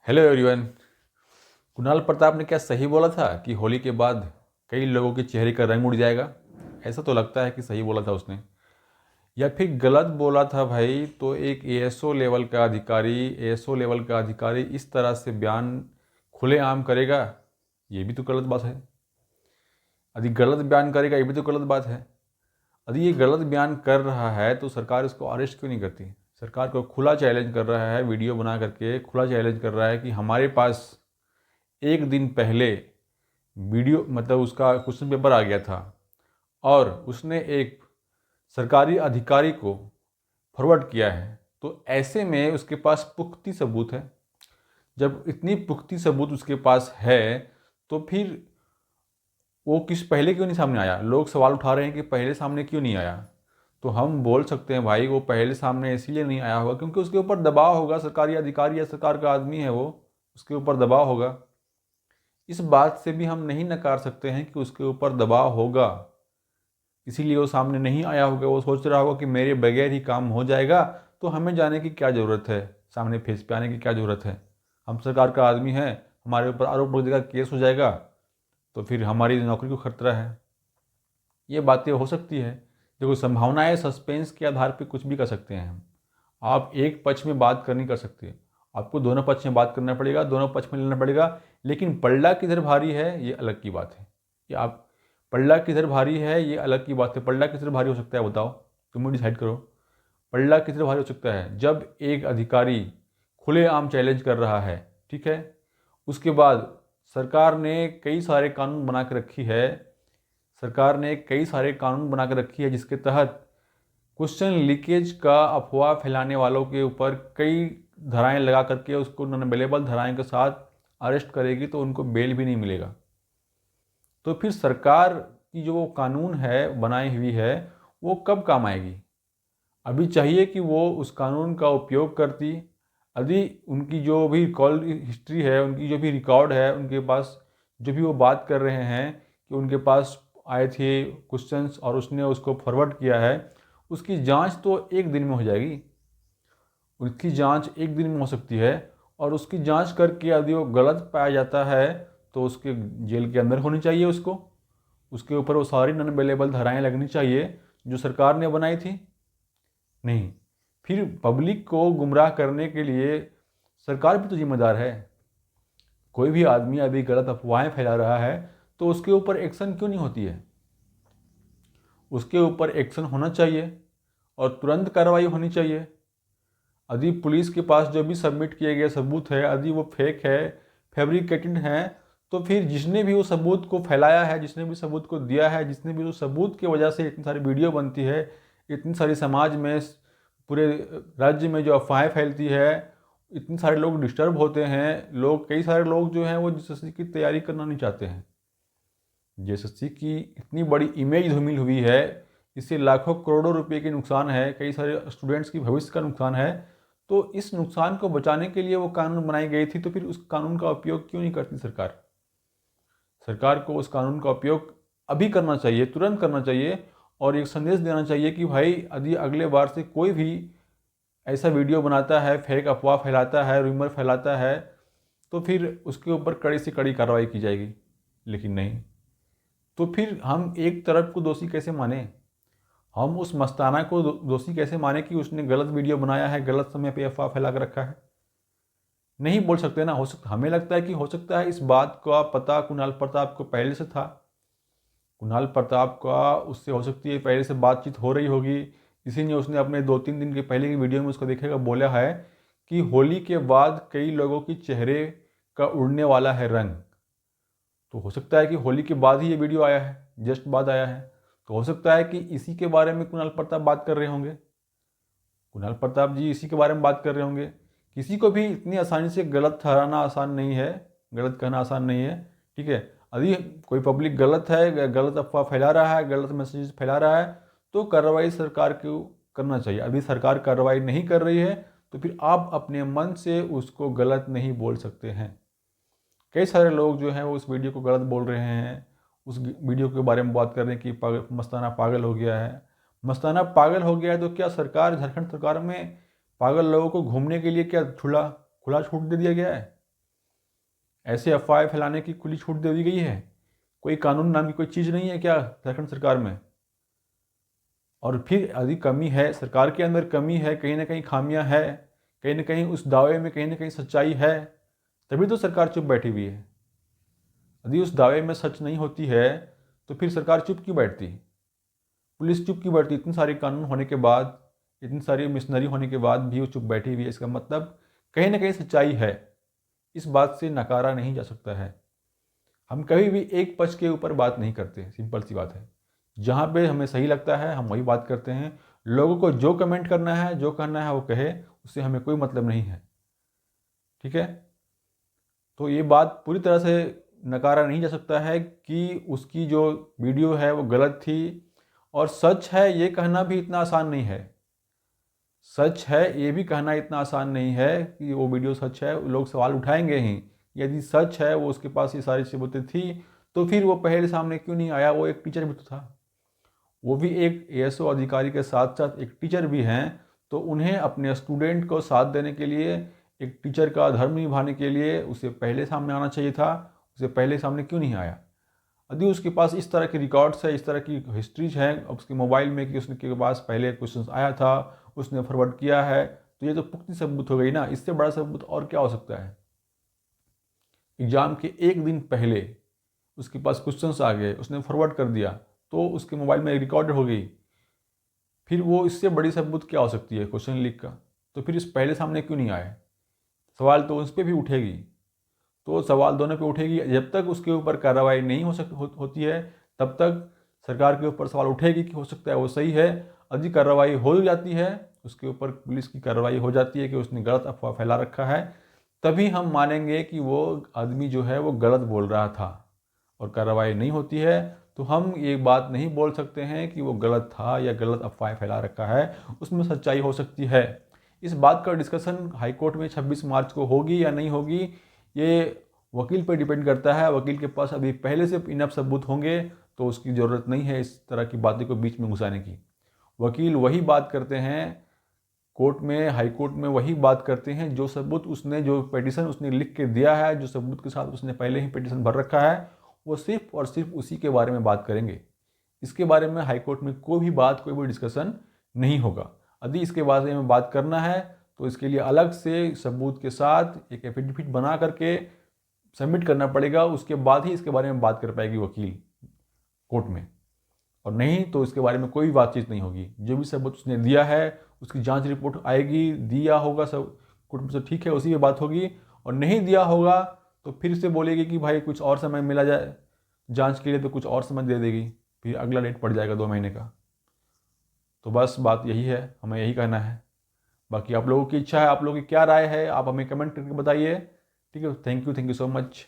Hello everyone. Kunal Pratap ने क्या सही बोला था कि होली के बाद कई लोगों के चेहरे का रंग उड़ जाएगा? ऐसा तो लगता है कि सही बोला था उसने, या फिर गलत बोला था भाई। तो एक एएसओ लेवल का अधिकारी इस तरह से बयान खुलेआम करेगा? ये भी तो गलत बात है। यदि गलत बयान करेगा, ये भी तो गलत बात है। यदि ये गलत बयान कर रहा है तो सरकार इसको अरेस्ट क्यों नहीं करती? सरकार को खुला चैलेंज कर रहा है, वीडियो बना करके खुला चैलेंज कर रहा है कि हमारे पास एक दिन पहले वीडियो मतलब उसका क्वेश्चन पेपर आ गया था और उसने एक सरकारी अधिकारी को फॉरवर्ड किया है। तो ऐसे में उसके पास पुख्ती सबूत है। जब इतनी पुख्ती सबूत उसके पास है तो फिर वो किस पहले क्यों नहीं सामने आया? लोग सवाल उठा रहे हैं कि पहले सामने क्यों नहीं आया। तो हम बोल सकते हैं भाई वो पहले सामने इसलिए नहीं आया होगा क्योंकि उसके ऊपर दबाव होगा। सरकारी अधिकारी या सरकार का आदमी है वो, उसके ऊपर दबाव होगा। इस बात से भी हम नहीं नकार सकते हैं कि उसके ऊपर दबाव होगा, इसीलिए वो सामने नहीं आया होगा। वो सोच रहा होगा कि मेरे बगैर ही काम हो जाएगा, तो हमें जाने की क्या ज़रूरत है, सामने फेस पे आने की क्या ज़रूरत है। हम सरकार का आदमी है, हमारे ऊपर आरोप लग जाएगा, केस हो जाएगा, तो फिर हमारी नौकरी को खतरा है। ये बातें हो सकती है। देखो, संभावनाएं सस्पेंस के आधार पर कुछ भी कर सकते हैं हम। आप एक पक्ष में बात नहीं कर सकते, आपको दोनों पक्ष में बात करना पड़ेगा, दोनों पक्ष में लेना पड़ेगा। लेकिन पल्ला किधर भारी है ये अलग की बात है। ये आप पल्ला किधर भारी है ये अलग की बात है। पल्ला किधर भारी हो सकता है बताओ, तुम डिसाइड करो। पल्ला किधर भारी हो सकता है जब एक अधिकारी खुलेआम चैलेंज कर रहा है, ठीक है। उसके बाद सरकार ने कई सारे कानून बना के रखी है, सरकार ने कई सारे कानून बना के रखी है जिसके तहत क्वेश्चन लीकेज का अफवाह फैलाने वालों के ऊपर कई धाराएं लगा करके उसको नॉन अवेलेबल धाराएं के साथ अरेस्ट करेगी, तो उनको बेल भी नहीं मिलेगा। तो फिर सरकार की जो वो कानून है बनाई हुई है वो कब काम आएगी? अभी चाहिए कि वो उस कानून का उपयोग करती। यदि उनकी जो भी कॉल हिस्ट्री है, उनकी जो भी रिकॉर्ड है, उनके पास जो भी वो बात कर रहे हैं कि उनके पास आए थे क्वेश्चंस और उसने उसको फॉरवर्ड किया है, उसकी जांच तो एक दिन में हो जाएगी। उसकी जांच एक दिन में हो सकती है। और उसकी जांच करके यदि वो गलत पाया जाता है तो उसके जेल के अंदर होनी चाहिए। उसके ऊपर वो सारी नॉन अवेलेबल धाराएं लगनी चाहिए जो सरकार ने बनाई थी। नहीं, फिर पब्लिक को गुमराह करने के लिए सरकार भी तो जिम्मेदार है। कोई भी आदमी अभी गलत अफवाहें फैला रहा है तो उसके ऊपर एक्शन क्यों नहीं होती है? उसके ऊपर एक्शन होना चाहिए और तुरंत कार्रवाई होनी चाहिए। यदि पुलिस के पास जो भी सबमिट किए गए सबूत है यदि वो फेक है, फैब्रिकेटेड हैं, तो फिर जिसने भी वो सबूत को फैलाया है, जिसने भी सबूत को दिया है, जिसने भी उस सबूत की वजह से इतनी सारी वीडियो बनती है, इतनी सारी समाज में पूरे राज्य में जो अफवाहें फैलती है, इतने सारे लोग डिस्टर्ब होते हैं, कई सारे लोग जो हैं वो जेएसएससी की तैयारी करना नहीं चाहते हैं। जेएसएससी की इतनी बड़ी इमेज धूमिल हुई है, इससे लाखों करोड़ों रुपए के नुकसान है, कई सारे स्टूडेंट्स की भविष्य का नुकसान है। तो इस नुकसान को बचाने के लिए वो कानून बनाई गई थी, तो फिर उस कानून का उपयोग क्यों नहीं करती सरकार? सरकार को उस कानून का उपयोग अभी करना चाहिए, तुरंत करना चाहिए और एक संदेश देना चाहिए कि भाई यदि अगले बार से कोई भी ऐसा वीडियो बनाता है, फेक अफवाह फैलाता है, रूमर फैलाता है, तो फिर उसके ऊपर कड़ी से कड़ी कार्रवाई की जाएगी। लेकिन नहीं, तो फिर हम एक तरफ को दोषी कैसे माने? हम उस मस्ताना को दोषी कैसे माने कि उसने गलत वीडियो बनाया है, गलत समय पे अफवाह फैला कर रखा है? नहीं बोल सकते ना। हो सकता, हमें लगता है कि हो सकता है इस बात का पता कुणाल प्रताप को पहले से था। कुणाल प्रताप का उससे हो सकती है पहले से बातचीत हो रही होगी, इसीलिए उसने अपने 2-3 दिन के पहले की वीडियो में उसको देखेगा बोला है कि होली के बाद कई लोगों के चेहरे का उड़ने वाला है रंग। तो हो सकता है कि होली के बाद ही ये वीडियो आया है, जस्ट बाद आया है। तो हो सकता है कि इसी के बारे में कुणाल प्रताप बात कर रहे होंगे, कुणाल प्रताप जी इसी के बारे में बात कर रहे होंगे। किसी को भी इतनी आसानी से गलत ठहराना आसान नहीं है, गलत कहना आसान नहीं है, ठीक है। यदि कोई पब्लिक गलत है, गलत अफवाह फैला रहा है, गलत मैसेज फैला रहा है, तो कार्रवाई सरकार को करना चाहिए। अभी सरकार कार्रवाई नहीं कर रही है तो फिर आप अपने मन से उसको गलत नहीं बोल सकते हैं। कई सारे लोग जो हैं वो उस वीडियो को गलत बोल रहे हैं, उस वीडियो के बारे में बात कर रहे हैं कि मस्ताना पागल हो गया है। मस्ताना पागल हो गया है तो क्या सरकार, झारखंड सरकार में पागल लोगों को घूमने के लिए क्या खुला खुला छूट दे दिया गया है? ऐसे अफवाहें फैलाने की खुली छूट दे दी गई है? कोई कानून नाम की कोई चीज़ नहीं है क्या झारखंड सरकार में? और फिर यदि कमी है, सरकार के अंदर कमी है, कहीं ना कहीं खामियां है, कहीं ना कहीं उस दावे में कहीं ना कहीं सच्चाई है, तभी तो सरकार चुप बैठी हुई है। यदि उस दावे में सच नहीं होती है तो फिर सरकार चुप क्यों बैठती? पुलिस चुप क्यों बैठती? इतने सारे कानून होने के बाद, इतनी सारी मिशनरी होने के बाद भी वो चुप बैठी हुई है। इसका मतलब कहीं ना कहीं सच्चाई है, इस बात से नकारा नहीं जा सकता है। हम कभी भी एक पक्ष के ऊपर बात नहीं करते, सिंपल सी बात है। जहाँ पे हमें सही लगता है हम वही बात करते हैं। लोगों को जो कमेंट करना है, जो कहना है वो कहे, उससे हमें कोई मतलब नहीं है। ठीक है, तो ये बात पूरी तरह से नकारा नहीं जा सकता है कि उसकी जो वीडियो है वो गलत थी। और सच है ये कहना भी इतना आसान नहीं है। सच है ये भी कहना इतना आसान नहीं है कि वो वीडियो सच है। लोग सवाल उठाएंगे ही, यदि सच है वो उसके पास ये सारी सबूतें थी तो फिर वो पहले सामने क्यों नहीं आया? वो एक टीचर भी तो था, वो भी एक एएसओ अधिकारी के साथ साथ एक टीचर भी हैं। तो उन्हें अपने स्टूडेंट को साथ देने के लिए, एक टीचर का धर्म निभाने के लिए उसे पहले सामने आना चाहिए था। उसे पहले सामने क्यों नहीं आया? यदि उसके पास इस तरह के रिकॉर्ड्स है, इस तरह की हिस्ट्रीज है उसके मोबाइल में कि उसके पास पहले क्वेश्चन आया था, उसने फॉरवर्ड किया है, तो ये तो पुख्ती सबूत हो गई ना। इससे बड़ा सबूत और क्या हो सकता है? एग्जाम के एक दिन पहले उसके पास क्वेश्चंस आ गए, उसने फॉरवर्ड कर दिया, तो उसके मोबाइल में रिकॉर्ड हो गई। फिर वो इससे बड़ी सबूत क्या हो सकती है क्वेश्चन लीक का? तो फिर इस पहले सामने क्यों नहीं आए? सवाल तो उस पर भी उठेगी। तो सवाल दोनों पे उठेगी। जब तक उसके ऊपर कार्रवाई नहीं होती है तब तक सरकार के ऊपर सवाल उठेगी कि हो सकता है वो सही है। यदि कार्रवाई हो जाती है, उसके ऊपर पुलिस की कार्रवाई हो जाती है कि उसने गलत अफवाह फैला रखा है, तभी हम मानेंगे कि वो आदमी जो है वो गलत बोल रहा था। और कार्रवाई नहीं होती है तो हम ये बात नहीं बोल सकते हैं कि वो गलत था या गलत अफवाह फैला रखा है। उसमें सच्चाई हो सकती है। इस बात का डिस्कशन हाईकोर्ट में 26 मार्च को होगी या नहीं होगी, ये वकील पर डिपेंड करता है। वकील के पास अभी पहले से इनफ सबूत होंगे तो उसकी ज़रूरत नहीं है इस तरह की बातें को बीच में घुसाने की। वकील वही बात करते हैं कोर्ट में, हाई कोर्ट में वही बात करते हैं जो सबूत उसने, जो पिटीशन उसने लिख के दिया है, जो सबूत के साथ उसने पहले ही पिटीशन भर रखा है, वो सिर्फ और सिर्फ उसी के बारे में बात करेंगे। इसके बारे में हाई कोर्ट में कोई भी बात, कोई भी डिस्कशन नहीं होगा। यदि इसके बारे में बात करना है तो इसके लिए अलग से सबूत के साथ एक एफिडेविट बना करके सबमिट करना पड़ेगा। उसके बाद ही इसके बारे में बात कर पाएगी वकील कोर्ट में, और नहीं तो इसके बारे में कोई बातचीत नहीं होगी। जो भी सबूत उसने दिया है उसकी जांच रिपोर्ट आएगी, दिया होगा सब कोर्ट में, तो ठीक है उसी पे बात होगी। और नहीं दिया होगा तो फिर से बोलेगी कि भाई कुछ और समय मिला जाए जांच के लिए, तो कुछ और समय दे देगी, फिर अगला डेट पड़ जाएगा 2 महीने का। तो बस बात यही है, हमें यही कहना है। बाकी आप लोगों की इच्छा है, आप लोगों की क्या राय है, आप हमें कमेंट करके बताइए। ठीक है, थैंक यू सो मच।